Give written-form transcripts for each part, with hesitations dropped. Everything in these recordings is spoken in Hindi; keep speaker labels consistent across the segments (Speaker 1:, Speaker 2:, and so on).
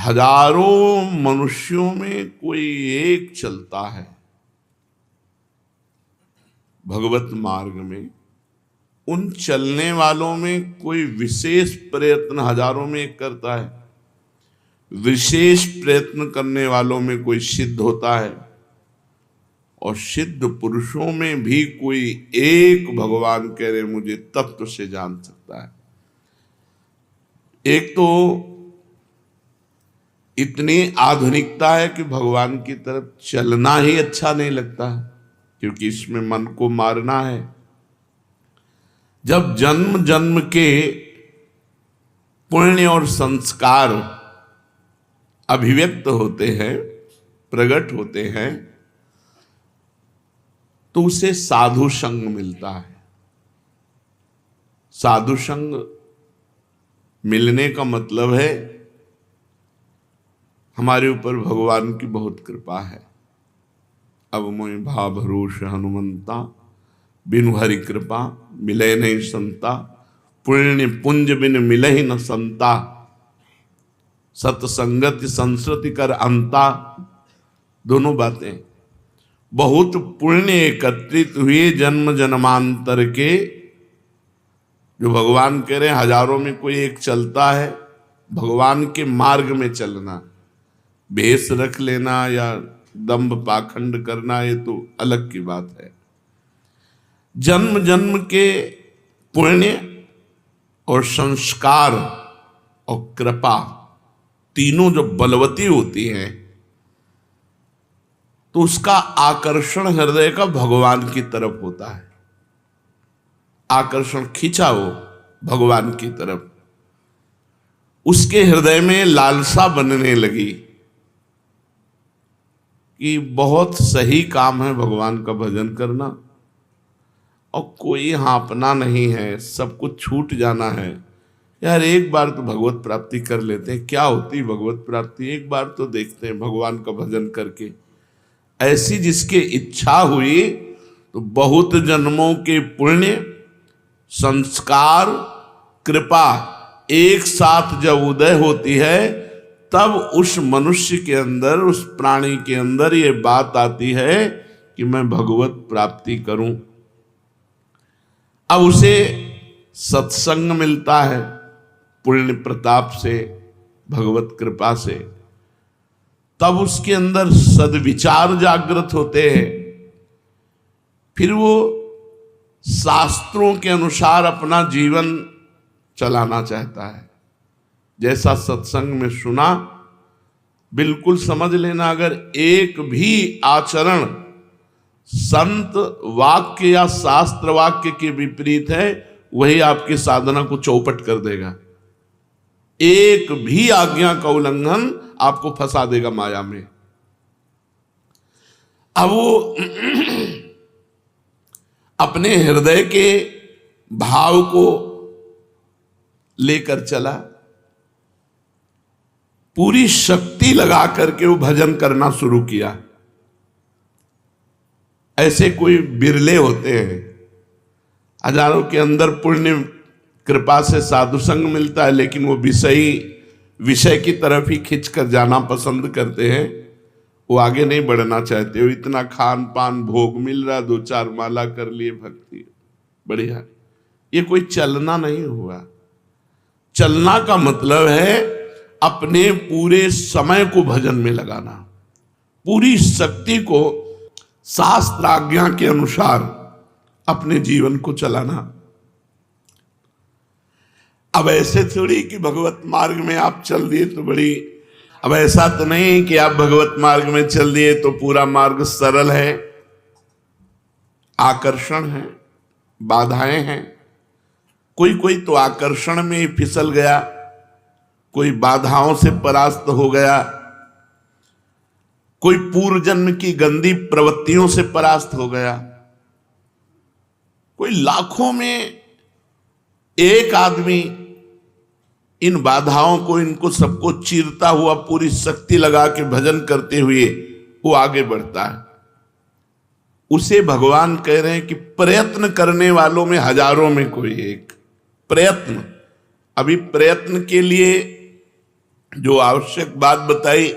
Speaker 1: हजारों मनुष्यों में कोई एक चलता है भगवत मार्ग में, उन चलने वालों में कोई विशेष प्रयत्न हजारों में एक करता है, विशेष प्रयत्न करने वालों में कोई सिद्ध होता है, और सिद्ध पुरुषों में भी कोई एक भगवान कह रहे मुझे तत्व से जान सकता है। एक तो इतनी आधुनिकता है कि भगवान की तरफ चलना ही अच्छा नहीं लगता, क्योंकि इसमें मन को मारना है। जब जन्म जन्म के पुण्य और संस्कार अभिव्यक्त होते हैं, प्रकट होते हैं, तो उसे साधु संग मिलता है। साधु संग मिलने का मतलब है हमारे ऊपर भगवान की बहुत कृपा है। अब मोहि भाव भरोस हनुमंता, बिनु हरि कृपा मिले नहीं संता, पुण्य पुंज बिन मिले ही न संता, सत्संगति संस्कृति कर अंता। दोनों बातें, बहुत पुण्य एकत्रित हुए जन्म जन्मांतर के, जो भगवान कह रहे हैं हजारों में कोई एक चलता है। भगवान के मार्ग में चलना, भेष रख लेना या दंभ पाखंड करना, ये तो अलग की बात है। जन्म जन्म के पुण्य और संस्कार और कृपा तीनों जो बलवती होती हैं, तो उसका आकर्षण हृदय का भगवान की तरफ होता है। आकर्षण खींचा हो भगवान की तरफ, उसके हृदय में लालसा बनने लगी कि बहुत सही काम है भगवान का भजन करना, और कोई हाँपना नहीं है, सब कुछ छूट जाना है। यार एक बार तो भगवत प्राप्ति कर लेते हैं, क्या होती भगवत प्राप्ति, एक बार तो देखते हैं भगवान का भजन करके। ऐसी जिसकी इच्छा हुई तो बहुत जन्मों के पुण्य संस्कार कृपा एक साथ जब उदय होती है, तब उस मनुष्य के अंदर, उस प्राणी के अंदर ये बात आती है कि मैं भगवत प्राप्ति करूं। अब उसे सत्संग मिलता है पुण्य प्रताप से, भगवत कृपा से, तब उसके अंदर सद्विचार जागृत होते हैं। फिर वो शास्त्रों के अनुसार अपना जीवन चलाना चाहता है। जैसा सत्संग में सुना, बिल्कुल समझ लेना, अगर एक भी आचरण संत वाक्य या शास्त्र वाक्य के विपरीत है, वही आपकी साधना को चौपट कर देगा। एक भी आज्ञा का उल्लंघन आपको फंसा देगा माया में। अब वो अपने हृदय के भाव को लेकर चला, पूरी शक्ति लगा करके वो भजन करना शुरू किया। ऐसे कोई बिरले होते हैं, हजारों के अंदर पुण्य कृपा से साधु संग मिलता है, लेकिन वो विषय की तरफ ही खिंच कर जाना पसंद करते हैं। वो आगे नहीं बढ़ना चाहते। वो इतना खान पान भोग मिल रहा, 2-4 माला कर लिए, भक्ति बढ़िया, ये कोई चलना नहीं हुआ। चलना का मतलब है अपने पूरे समय को भजन में लगाना, पूरी शक्ति को शास्त्र आज्ञा के अनुसार अपने जीवन को चलाना। अब ऐसे थोड़ी कि भगवत मार्ग में आप चल दिए तो बड़ी, अब ऐसा तो नहीं कि आप भगवत मार्ग में चल दिए तो पूरा मार्ग सरल है। आकर्षण है, बाधाएं हैं। कोई तो आकर्षण में ही फिसल गया, कोई बाधाओं से परास्त हो गया, कोई पूर्व जन्म की गंदी प्रवृत्तियों से परास्त हो गया, कोई लाखों में एक आदमी इन बाधाओं को, इनको सबको चीरता हुआ पूरी शक्ति लगा के भजन करते हुए वो आगे बढ़ता है। उसे भगवान कह रहे हैं कि प्रयत्न करने वालों में हजारों में कोई एक। प्रयत्न, अभी प्रयत्न के लिए जो आवश्यक बात बताई,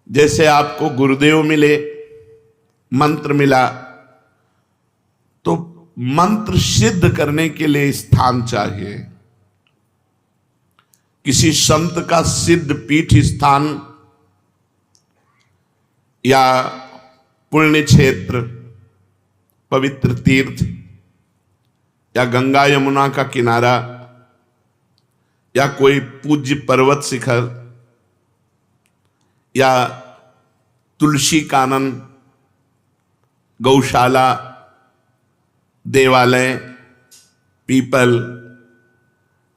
Speaker 1: जैसे आपको गुरुदेव मिले, मंत्र मिला, तो मंत्र सिद्ध करने के लिए स्थान चाहिए। किसी संत का सिद्ध पीठ स्थान या पुण्य क्षेत्र, पवित्र तीर्थ या गंगा यमुना का किनारा या कोई पूज्य पर्वत शिखर या तुलसी कानन, गौशाला, देवालय, पीपल,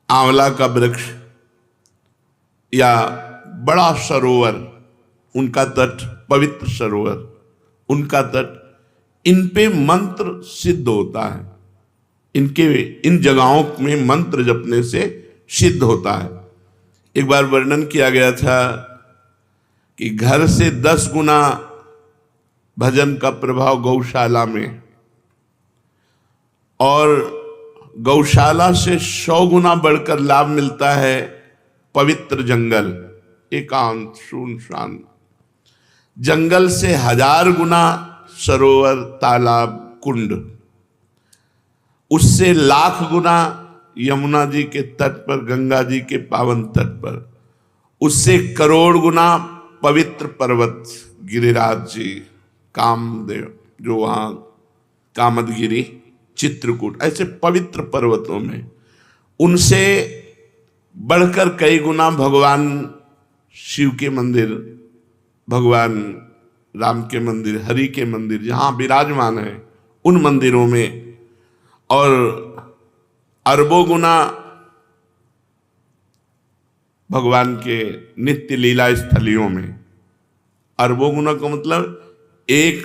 Speaker 1: आंवला का वृक्ष या बड़ा सरोवर, उनका तट, पवित्र सरोवर, उनका तट, इन पे मंत्र सिद्ध होता है। इन जगहों में मंत्र जपने से सिद्ध होता है। एक बार वर्णन किया गया था कि घर से 10 गुना भजन का प्रभाव गौशाला में, और गौशाला से 100 गुना बढ़कर लाभ मिलता है पवित्र जंगल, एकांत सुनसान जंगल से 1000 गुना सरोवर, तालाब, कुंड, उससे 1,00,000 गुना यमुना जी के तट पर, गंगा जी के पावन तट पर, उससे 1 करोड़ गुना पवित्र पर्वत, गिरिराज जी, कामदेव जो वहां, कामदगिरी, चित्रकूट, ऐसे पवित्र पर्वतों में, उनसे बढ़कर कई गुना भगवान शिव के मंदिर, भगवान राम के मंदिर, हरि के मंदिर जहां विराजमान है, उन मंदिरों में, और अरबों गुना भगवान के नित्य लीला स्थलियों में। अरबों गुना का मतलब 1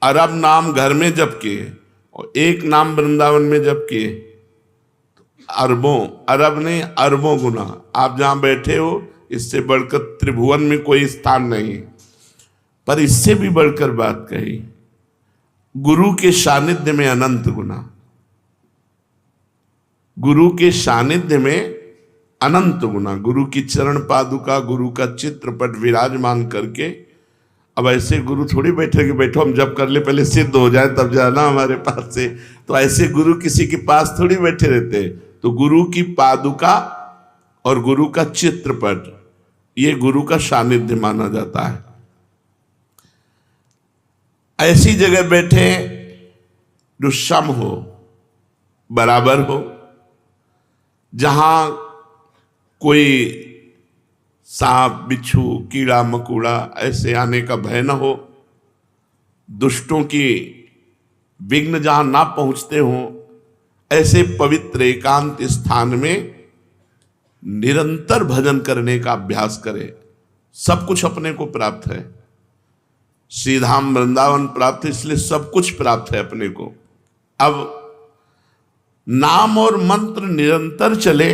Speaker 1: अरब नाम घर में जप किए और 1 नाम वृंदावन में जप किए, अरबों, अरब नहीं, अरबों गुना। आप जहां बैठे हो, इससे बढ़कर त्रिभुवन में कोई स्थान नहीं। पर इससे भी बढ़कर बात कही, गुरु के सानिध्य में अनंत गुना, गुरु के सानिध्य में अनंत गुना, गुरु की चरण पादुका, गुरु का चित्रपट विराजमान करके। अब ऐसे गुरु थोड़ी बैठे कि बैठो हम जप कर ले, पहले सिद्ध हो जाए तब जाना हमारे पास से, तो ऐसे गुरु किसी के पास थोड़ी बैठे रहते। तो गुरु की पादुका और गुरु का चित्रपट, ये गुरु का सानिध्य माना जाता है। ऐसी जगह बैठे जो सम हो, बराबर हो, जहां कोई सांप, बिच्छू, कीड़ा मकोड़ा ऐसे आने का भय न हो, दुष्टों की विघ्न जहां ना पहुंचते हों, ऐसे पवित्र एकांत स्थान में निरंतर भजन करने का अभ्यास करें। सब कुछ अपने को प्राप्त है, श्रीधाम वृंदावन प्राप्त है, इसलिए सब कुछ प्राप्त है अपने को। अब नाम और मंत्र निरंतर चले,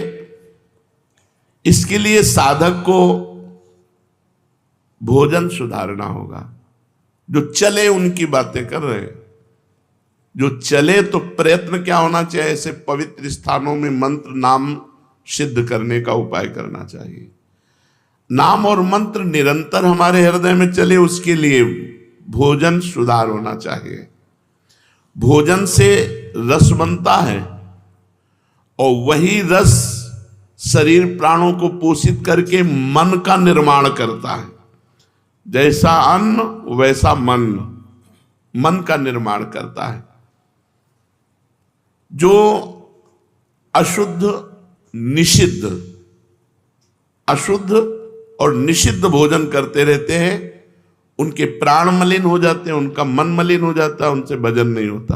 Speaker 1: इसके लिए साधक को भोजन सुधारना होगा। जो चले उनकी बातें कर रहे हैं, जो चले तो प्रयत्न क्या होना चाहिए, ऐसे पवित्र स्थानों में मंत्र नाम सिद्ध करने का उपाय करना चाहिए। नाम और मंत्र निरंतर हमारे हृदय में चले, उसके लिए भोजन सुधार होना चाहिए। भोजन से रस बनता है और वही रस शरीर प्राणों को पोषित करके मन का निर्माण करता है। जैसा अन्न वैसा मन, मन का निर्माण करता है। जो अशुद्ध, निषिद्ध, अशुद्ध और निषिद्ध भोजन करते रहते हैं, उनके प्राण मलिन हो जाते हैं, उनका मन मलिन हो जाता है, उनसे भजन नहीं होता।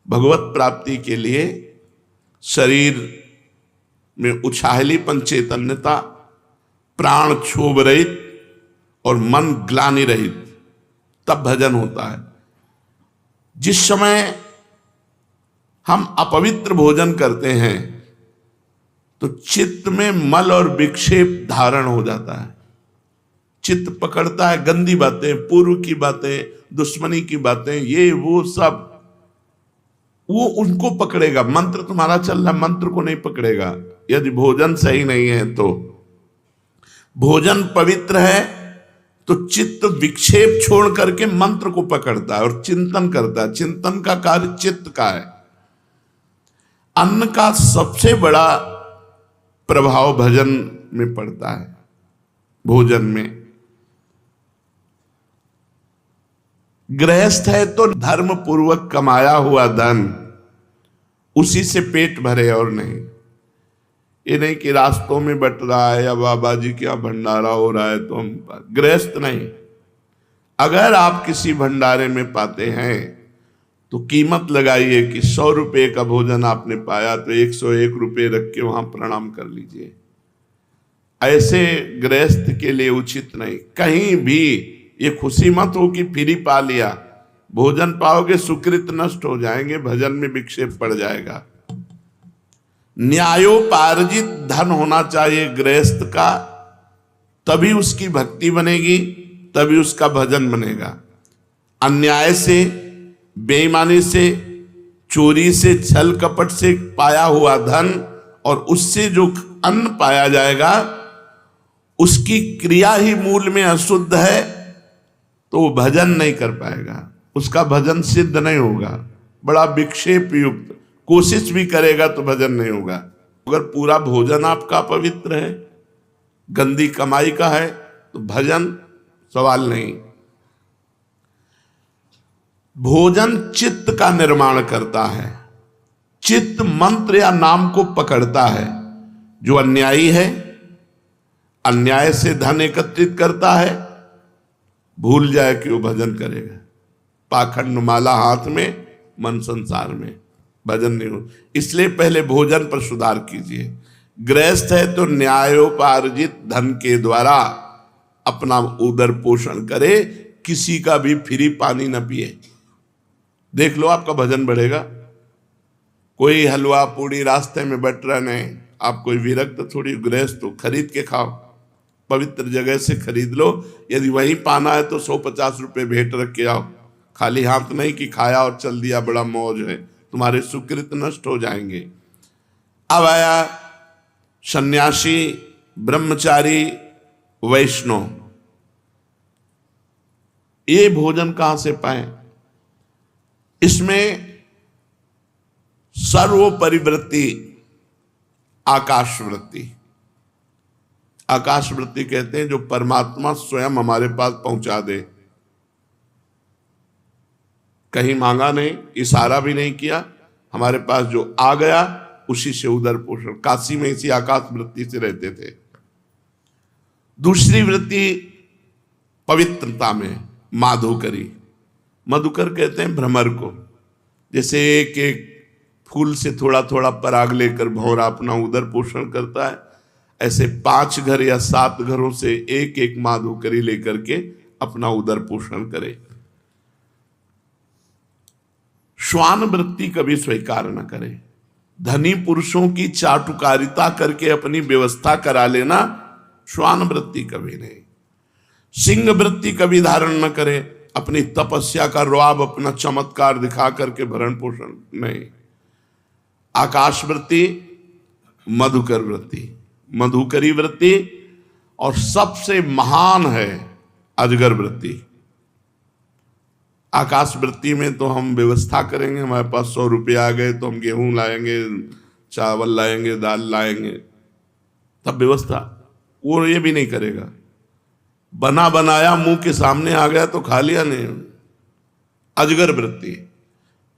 Speaker 1: भगवत प्राप्ति के लिए शरीर में उछाहलीपन, चैतन्यता, प्राण क्षोभ रहित और मन ग्लानि रहित, तब भजन होता है। जिस समय हम अपवित्र भोजन करते हैं तो चित्त में मल और विक्षेप धारण हो जाता है। चित्त पकड़ता है गंदी बातें, पूर्व की बातें, दुश्मनी की बातें, ये वो सब, वो उनको पकड़ेगा। मंत्र तुम्हारा चल रहा, मंत्र को नहीं पकड़ेगा। यदि भोजन सही नहीं है तो। भोजन पवित्र है तो चित्त विक्षेप छोड़ करके मंत्र को पकड़ता है और चिंतन करता है। चिंतन का कार्य चित्त का है। अन्न का सबसे बड़ा प्रभाव भजन में पड़ता है। भोजन में गृहस्थ है तो धर्म पूर्वक कमाया हुआ धन उसी से पेट भरे और नहीं। ये नहीं कि रास्तों में बट रहा है या बाबा जी के यहाँ भंडारा हो रहा है तो हम। गृहस्थ नहीं। अगर आप किसी भंडारे में पाते हैं तो कीमत लगाइए कि 100 रुपये का भोजन आपने पाया तो 101 रुपये रख के वहां प्रणाम कर लीजिए। ऐसे गृहस्थ के लिए उचित नहीं। कहीं भी ये खुशी मत हो कि फ्री पा लिया। भोजन पाओगे सुकृत नष्ट हो जाएंगे, भजन में विक्षेप पड़ जाएगा। न्यायोपार्जित धन होना चाहिए गृहस्थ का, तभी उसकी भक्ति बनेगी, तभी उसका भजन बनेगा। अन्याय से, बेईमानी से, चोरी से, छल कपट से पाया हुआ धन और उससे जो अन्न पाया जाएगा उसकी क्रिया ही मूल में अशुद्ध है तो वो भजन नहीं कर पाएगा, उसका भजन सिद्ध नहीं होगा। बड़ा विक्षेप युक्त कोशिश भी करेगा तो भजन नहीं होगा। अगर पूरा भोजन आपका पवित्र है, गंदी कमाई का है तो भजन सवाल नहीं। भोजन चित्त का निर्माण करता है। चित्त मंत्र या नाम को पकड़ता है। जो अन्यायी है अन्याय से धन एकत्रित करता है, भूल जाए कि वो भजन करेगा। पाखंड माला हाथ में, मन संसार में, भजन नहीं हो। इसलिए पहले भोजन पर सुधार कीजिए। गृहस्थ है तो न्यायोपार्जित धन के द्वारा अपना उदर पोषण करे, किसी का भी फ्री पानी न पिए। देख लो आपका भजन बढ़ेगा। कोई हलवा पूड़ी रास्ते में बट रहा नहीं, आप कोई विरक्त थोड़ी गृहस्थ हो, खरीद के खाओ, पवित्र जगह से खरीद लो। यदि वहीं पाना है तो 150 रुपये भेंट रख के आओ। खाली हाथ नहीं कि खाया और चल दिया, बड़ा मौज है, तुम्हारे सुकृत नष्ट हो जाएंगे। अब आया सन्यासी, ब्रह्मचारी, वैष्णव। ये भोजन कहां से पाए? इसमें सर्वोपरि वृत्ति आकाश वृत्ति। आकाश वृत्ति कहते हैं जो परमात्मा स्वयं हमारे पास पहुंचा दे। कहीं मांगा नहीं, इशारा भी नहीं किया, हमारे पास जो आ गया उसी से उदर पोषण। काशी में इसी आकाश वृत्ति से रहते थे। दूसरी वृत्ति पवित्रता में माधुकरी। मधुकर कहते हैं भ्रमर को। जैसे एक एक फूल से थोड़ा थोड़ा पराग लेकर भौरा अपना उदर पोषण करता है, ऐसे 5 घर या 7 घरों से एक एक माधुकरी लेकर के अपना उदर पोषण करे। श्वान वृत्ति कभी स्वीकार न करे। धनी पुरुषों की चाटुकारिता करके अपनी व्यवस्था करा लेना, श्वान वृत्ति कभी नहीं। सिंह वृत्ति कभी धारण न करे। अपनी तपस्या का रौब, अपना चमत्कार दिखा करके भरण पोषण नहीं। आकाश वृत्ति, मधुकर वृत्ति, मधुकरी वृत्ति, और सबसे महान है अजगर वृत्ति। आकाश वृत्ति में तो हम व्यवस्था करेंगे, हमारे पास 100 रुपये आ गए तो हम गेहूं लाएंगे, चावल लाएंगे, दाल लाएंगे, तब व्यवस्था। वो ये भी नहीं करेगा। बना बनाया मुंह के सामने आ गया तो खा लिया नहीं। अजगर वृत्ति।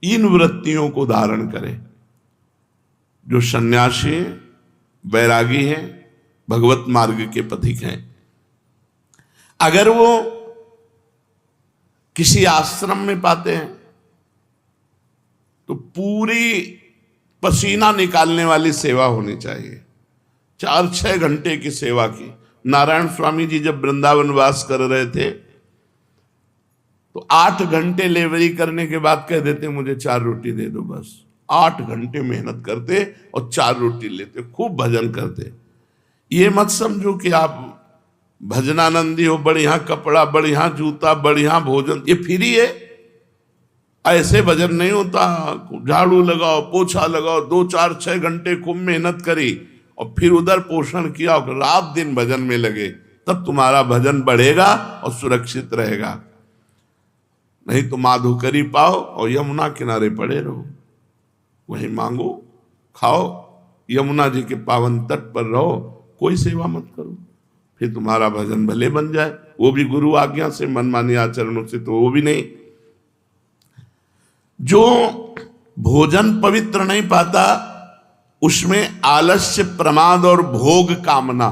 Speaker 1: इन वृत्तियों को धारण करें। जो सन्यासी हैं, वैरागी हैं, भगवत मार्ग के पथिक हैं, अगर वो किसी आश्रम में पाते हैं तो पूरी पसीना निकालने वाली सेवा होनी चाहिए। 4-6 घंटे की सेवा की। नारायण स्वामी जी जब वृंदावन वास कर रहे थे तो 8 घंटे लेवरी करने के बाद कह देते मुझे 4 रोटी दे दो बस। 8 घंटे मेहनत करते और 4 रोटी लेते, खूब भजन करते। ये मत समझो कि आप भजनानंदी हो, बढ़िया कपड़ा, बढ़िया जूता, बढ़िया भोजन, ये फ्री है। ऐसे भजन नहीं होता। झाड़ू लगाओ, पोछा लगाओ, 2-4-6 घंटे खूब मेहनत करी और फिर उधर पोषण किया और रात दिन भजन में लगे, तब तुम्हारा भजन बढ़ेगा और सुरक्षित रहेगा। नहीं तो माधुकरी पाओ और यमुना किनारे पड़े रहो, वहीं मांगो खाओ, यमुना जी के पावन तट पर रहो, कोई सेवा मत करो, फिर तुम्हारा भजन भले बन जाए, वो भी गुरु आज्ञा से, मनमानी आचरणों से तो वो भी नहीं। जो भोजन पवित्र नहीं पाता उसमें आलस्य, प्रमाद और भोग कामना,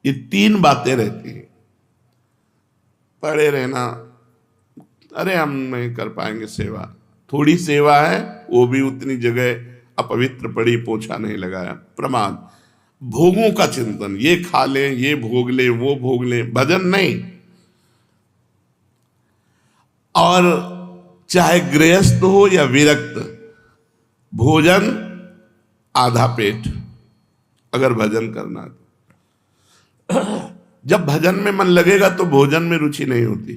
Speaker 1: ये तीन बातें रहती हैं। पड़े रहना, अरे हम नहीं कर पाएंगे सेवा, थोड़ी सेवा है वो भी उतनी जगह अपवित्र पड़ी, पोछा नहीं लगाया, प्रमाद। भोगों का चिंतन, ये खा लें, ये भोग लें, वो भोग लें, भजन नहीं। और चाहे गृहस्थ हो या विरक्त, भोजन आधा पेट अगर भजन करना तो। जब भजन में मन लगेगा तो भोजन में रुचि नहीं होती।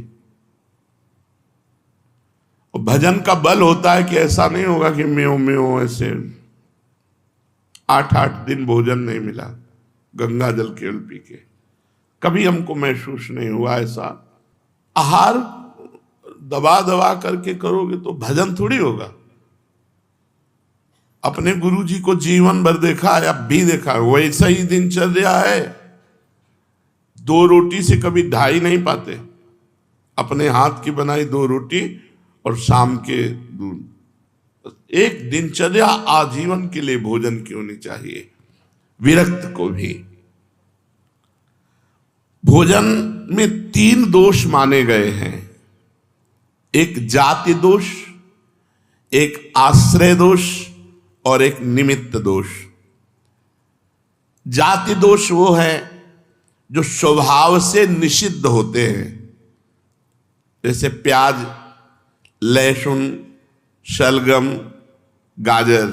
Speaker 1: और भजन का बल होता है कि ऐसा नहीं होगा कि म्यो म्यो ऐसे 8-8 दिन भोजन नहीं मिला, गंगा जल केवल पी के, कभी हमको महसूस नहीं हुआ ऐसा। आहार दबा दबा करके करोगे तो भजन थोड़ी होगा। अपने गुरु जी को जीवन भर देखा है, अब भी देखा है, वैसा ही दिनचर्या है। 2 रोटी से कभी ढाई नहीं पाते, अपने हाथ की बनाई 2 रोटी और शाम के दूध। एक दिनचर्या आजीवन के लिए भोजन की होनी चाहिए। विरक्त को भी भोजन में 3 दोष माने गए हैं, एक जाति दोष, एक आश्रय दोष और एक निमित्त दोष। जाति दोष वो है जो स्वभाव से निषिद्ध होते हैं, जैसे प्याज, लहसुन, शलगम, गाजर,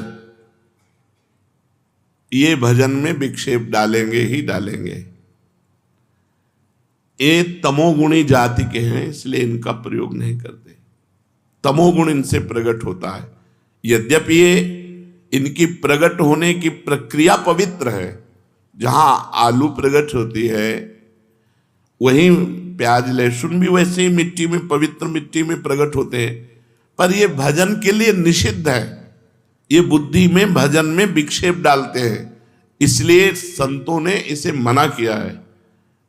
Speaker 1: ये भजन में विक्षेप डालेंगे ही डालेंगे। ये तमोगुणी जाति के हैं, इसलिए इनका प्रयोग नहीं करते। तमोगुण इनसे प्रकट होता है। यद्यपि ये इनकी प्रकट होने की प्रक्रिया पवित्र है, जहां आलू प्रकट होती है वहीं प्याज लहसुन भी वैसे ही मिट्टी में, पवित्र मिट्टी में प्रकट होते हैं, पर ये भजन के लिए निषिद्ध है। ये बुद्धि में, भजन में विक्षेप डालते हैं, इसलिए संतों ने इसे मना किया है।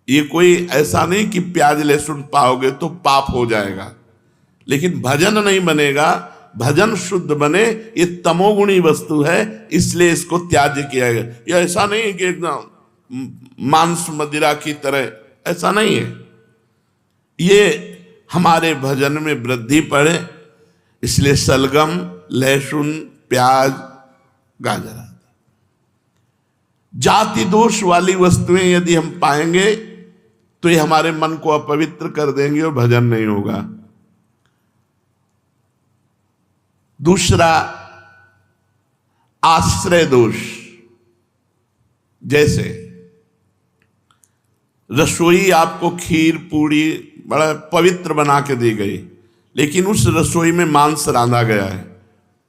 Speaker 1: ये कोई ऐसा नहीं कि प्याज लहसुन पाओगे तो पाप हो जाएगा, लेकिन भजन नहीं बनेगा। भजन शुद्ध बने, ये तमोगुणी वस्तु है, इसलिए इसको त्याज्य किया गया। ये ऐसा नहीं कि एकदम मांस मदिरा की तरह, ऐसा नहीं है। ये हमारे भजन में वृद्धि पड़े, इसलिए सलगम, लहसुन, प्याज, गाजर। जाति दोष वाली वस्तुएं यदि हम पाएंगे तो ये हमारे मन को अपवित्र कर देंगे और भजन नहीं होगा। दूसरा, आश्रय दोष। जैसे रसोई आपको खीर पूड़ी बड़ा पवित्र बना के दी गई, लेकिन उस रसोई में मांस रांधा गया है,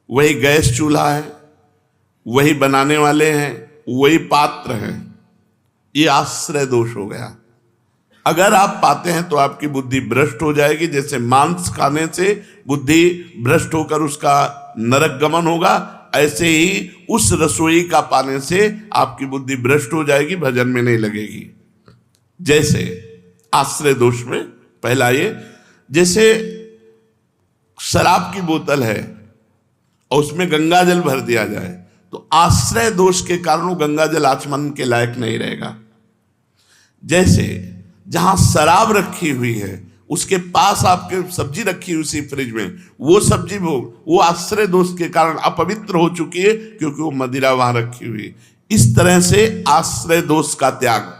Speaker 1: वही गैस चूल्हा है, वही बनाने वाले हैं, वही पात्र है, ये आश्रय दोष हो गया। अगर आप पाते हैं तो आपकी बुद्धि भ्रष्ट हो जाएगी। जैसे मांस खाने से बुद्धि भ्रष्ट होकर उसका नरक गमन होगा, ऐसे ही उस रसोई का पाने से आपकी बुद्धि भ्रष्ट हो जाएगी, भजन में नहीं लगेगी। जैसे आश्रय दोष में पहला ये, जैसे शराब की बोतल है और उसमें गंगा जल भर दिया जाए तो आश्रय दोष के कारण वो गंगा जल आचमन के लायक नहीं रहेगा। जैसे जहां शराब रखी हुई है उसके पास आपके सब्जी रखी हुई उसी फ्रिज में, वो सब्जी वो आश्रय दोष के कारण अपवित्र हो चुकी है, क्योंकि वो मदिरा वहां रखी हुई। इस तरह से आश्रय दोष का त्याग,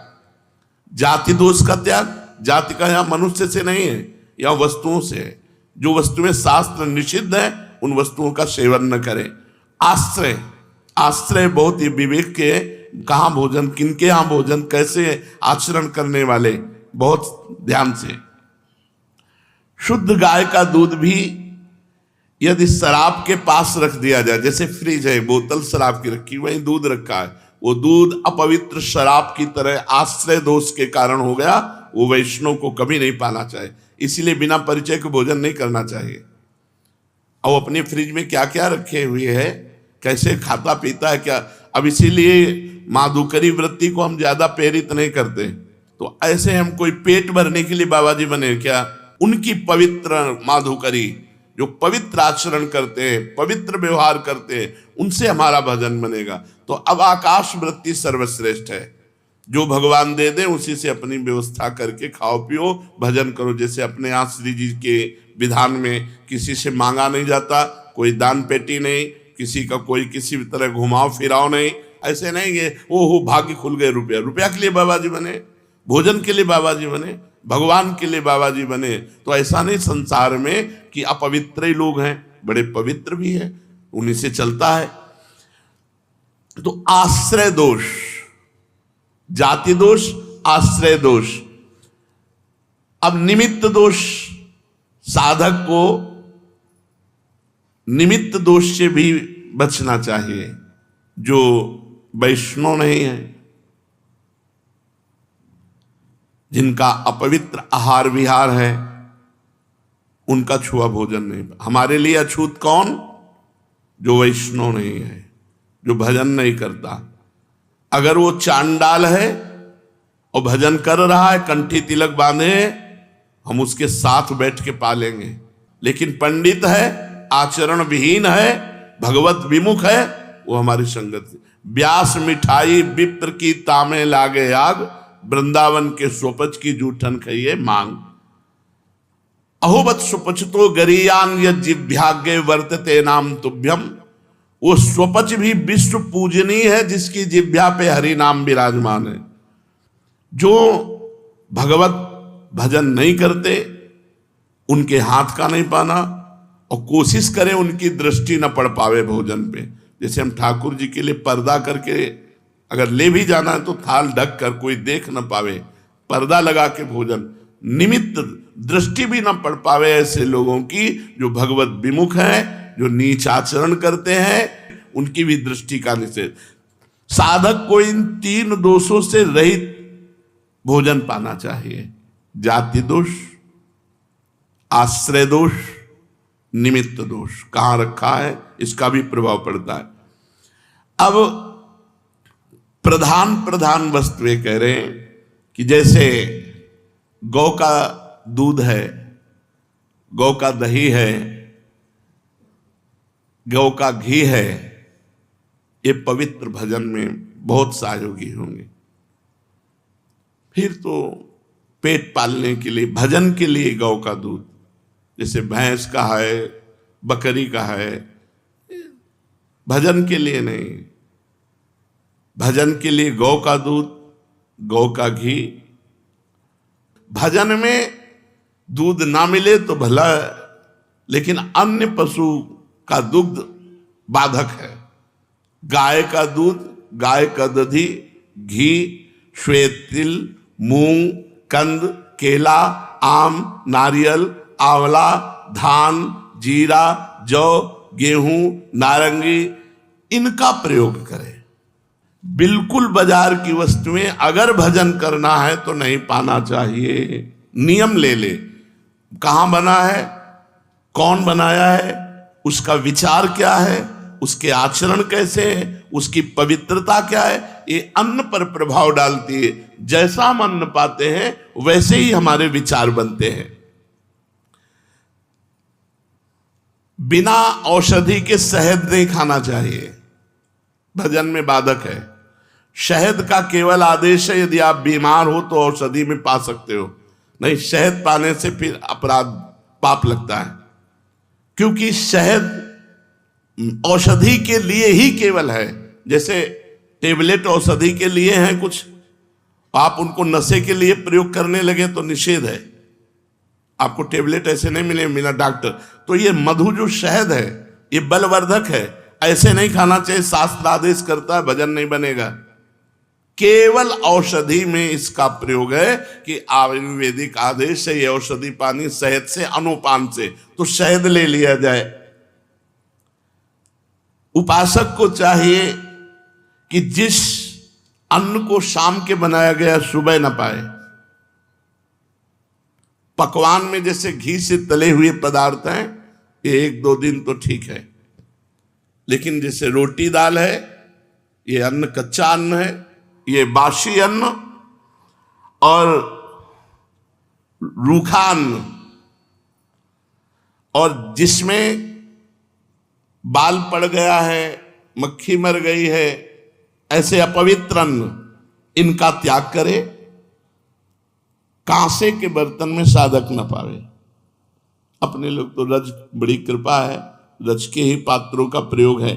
Speaker 1: जाति दोष का त्याग। जाति का यहां मनुष्य से नहीं है, यहां वस्तुओं से है। जो वस्तुएं शास्त्र निषिद्ध है उन वस्तुओं का सेवन न करें। आश्रय, आश्रय बहुत ही विवेक के, कहां भोजन, किनके यहां भोजन, कैसे आचरण करने वाले, बहुत ध्यान से। शुद्ध गाय का दूध भी यदि शराब के पास रख दिया जाए, जैसे फ्रिज है, बोतल शराब की रखी, वहीं दूध रखा है, वो दूध अपवित्र शराब की तरह आश्रय दोष के कारण हो गया, वो वैष्णव को कभी नहीं पाना चाहिए। इसीलिए बिना परिचय के भोजन नहीं करना चाहिए। अब अपने फ्रिज में क्या क्या रखे हुए है, कैसे खाता पीता है क्या। अब इसीलिए माधुकरी वृत्ति को हम ज्यादा प्रेरित नहीं करते। तो ऐसे हम कोई पेट भरने के लिए बाबा जी बने क्या? उनकी पवित्र माधुकरी, जो पवित्र आचरण करते हैं, पवित्र व्यवहार करते हैं, उनसे हमारा भजन बनेगा। तो अब आकाश वृत्ति सर्वश्रेष्ठ है। जो भगवान दे दे उसी से अपनी व्यवस्था करके खाओ पियो, भजन करो। जैसे अपने यहाँ श्री जी के विधान में किसी से मांगा नहीं जाता, कोई दान पेटी नहीं, किसी का कोई किसी भी तरह घुमाओ फिराओ नहीं। ऐसे नहीं है ओहो भाग्य खुल गए, रुपया रुपया के लिए बाबा जी बने, भोजन के लिए बाबा जी बने, भगवान के लिए बाबा जी बने। तो ऐसा नहीं संसार में कि अपवित्र ही लोग हैं, बड़े पवित्र भी हैं, उन्हीं से चलता है। तो आश्रय दोष, जाति दोष, आश्रय दोष। अब निमित्त दोष, साधक को निमित्त दोष से भी बचना चाहिए। जो वैष्णव नहीं है, जिनका अपवित्र आहार विहार है, उनका छुआ भोजन नहीं। हमारे लिए अछूत कौन? जो वैष्णव नहीं है, जो भजन नहीं करता। अगर वो चांडाल है और भजन कर रहा है, कंठी तिलक बांधे, हम उसके साथ बैठ के पालेंगे। लेकिन पंडित है, आचरण विहीन है, भगवत विमुख है, वो हमारी संगत। व्यास मिठाई विप्र की तामे लागे आग, वृंदावन के स्वपच की जूठन खाइए मांग। अहोबत सुपचतो गरियान यज्जिभ्याग्य वर्तते नाम तुभ्यम। वो स्वपच भी विश्व पूजनीय है जिसकी जिभ्या पे हरि नाम विराजमान है। जो भगवत भजन नहीं करते, उनके हाथ का नहीं पाना, और कोशिश करें उनकी दृष्टि न पड़ पावे भोजन पे। जैसे हम ठाकुर जी के लिए पर्दा करके अगर ले भी जाना है तो थाल ढक कर कोई देख न पावे, पर्दा लगा के भोजन, निमित्त दृष्टि भी न पड़ पावे ऐसे लोगों की जो भगवत विमुख हैं, जो नीच आचरण करते हैं, उनकी भी दृष्टि का निषेध। साधक को इन तीन दोषों से रहित भोजन पाना चाहिए। जाति दोष, आश्रय दोष, निमित्त दोष कहां रखा है, इसका भी प्रभाव पड़ता है। अब प्रधान वस्तुएं कह रहे हैं कि जैसे गौ का दूध है, गौ का दही है, गौ का घी है, ये पवित्र भजन में बहुत सहयोगी होंगे। फिर तो पेट पालने के लिए, भजन के लिए गौ का दूध, जैसे भैंस का है, बकरी का है, भजन के लिए नहीं। भजन के लिए गौ का दूध, गौ का घी। भजन में दूध ना मिले तो भला, लेकिन अन्य पशु का दुग्ध बाधक है। गाय का दूध, गाय का दधी, घी, श्वेत तिल, मूंग, कंद, केला, आम, नारियल, आंवला, धान, जीरा, जौ, गेहूं, नारंगी, इनका प्रयोग करें। बिल्कुल बाजार की वस्तुएं अगर भजन करना है तो नहीं पाना चाहिए। नियम ले ले, कहां बना है, कौन बनाया है, उसका विचार क्या है, उसके आचरण कैसे है, उसकी पवित्रता क्या है, ये अन्न पर प्रभाव डालती है। जैसा हम अन्न पाते हैं वैसे ही हमारे विचार बनते हैं। बिना औषधि के शहद नहीं खाना चाहिए, भजन में बाधक है। शहद का केवल आदेश है यदि आप बीमार हो तो औषधि में पा सकते हो, नहीं शहद पाने से फिर अपराध पाप लगता है। क्योंकि शहद औषधि के लिए ही केवल है। जैसे टेबलेट औषधि के लिए हैं कुछ, आप उनको नशे के लिए प्रयोग करने लगे तो निषेध है। आपको टेबलेट ऐसे नहीं मिला डॉक्टर। तो ये मधु जो शहद है ये बलवर्धक है, ऐसे नहीं खाना चाहिए। शास्त्र आदेश करता है, भजन नहीं बनेगा। केवल औषधि में इसका प्रयोग है कि आयुर्वेदिक आदेश है ये औषधि पानी शहद से, अनुपान से, तो शहद ले लिया जाए। उपासक को चाहिए कि जिस अन्न को शाम के बनाया गया सुबह न पाए। पकवान में जैसे घी से तले हुए पदार्थ हैं, ये 1-2 दिन तो ठीक है, लेकिन जैसे रोटी दाल है, ये अन्न कच्चा अन्न है, ये बासी अन्न और रूखा अन्न, और जिसमें बाल पड़ गया है, मक्खी मर गई है, ऐसे अपवित्र अन्न, इनका त्याग करे। कांसे के बर्तन में साधक न पावे। अपने लोग तो रज, बड़ी कृपा है, रज के ही पात्रों का प्रयोग है।